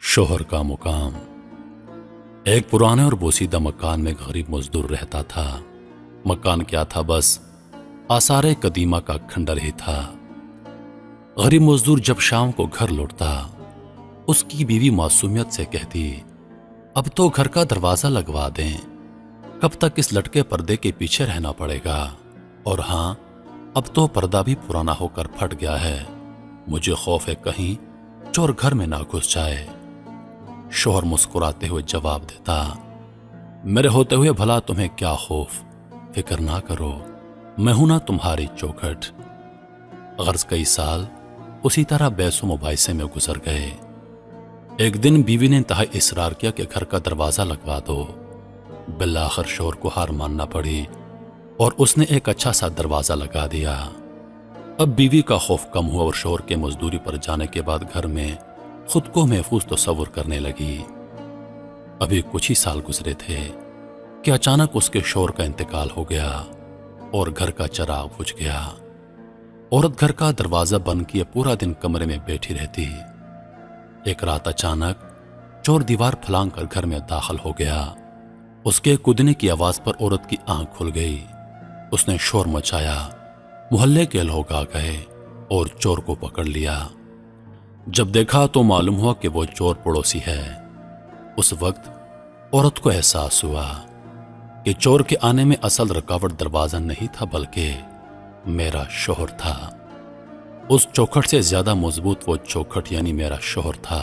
शोहर का मुकाम। एक पुराने और बोसीदा मकान में गरीब मजदूर रहता था। मकान क्या था, बस आसारे कदीमा का खंडर ही था। गरीब मजदूर जब शाम को घर लौटता, उसकी बीवी मासूमियत से कहती, अब तो घर का दरवाजा लगवा दें, कब तक इस लटके पर्दे के पीछे रहना पड़ेगा। और हां, अब तो पर्दा भी पुराना होकर फट गया है, मुझे खौफ है कहीं चोर घर में ना घुस जाए। शोहर मुस्कुराते हुए जवाब देता, मेरे होते हुए भला तुम्हें क्या खौफ, फिक्र ना करो, मैं हूं ना तुम्हारी चौखट। गर्ज कई साल उसी तरह बहसों मुबाहिसे में गुजर गए। एक दिन बीवी ने इंतहाई इसरार किया कि घर का दरवाजा लगवा दो। बिलाखिर शोहर को हार मानना पड़ी और उसने एक अच्छा सा दरवाजा लगा दिया। अब बीवी का खौफ कम हुआ और शोहर के मजदूरी पर जाने के बाद घर में खुद को महफूज तस्वुर करने लगी। अभी कुछ ही साल गुजरे थे कि अचानक उसके शोहर का इंतकाल हो गया और घर का चिराग बुझ गया। औरत घर का दरवाजा बंद किए पूरा दिन कमरे में बैठी रहती। एक रात अचानक चोर दीवार फलांग कर घर में दाखिल हो गया। उसके कूदने की आवाज पर औरत की आंख खुल गई। उसने शोर मचाया, मोहल्ले के लोग आ गए और चोर को पकड़ लिया। जब देखा तो मालूम हुआ कि वो चोर पड़ोसी है। उस वक्त औरत को एहसास हुआ कि चोर के आने में असल रुकावट दरवाजा नहीं था, बल्कि मेरा शोहर था। उस चौखट से ज्यादा मजबूत वो चौखट यानी मेरा शोहर था।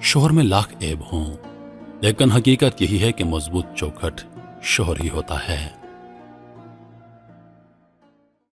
शोहर में लाख ऐब हों, लेकिन हकीकत यही है कि मजबूत चौखट शोहर ही होता है।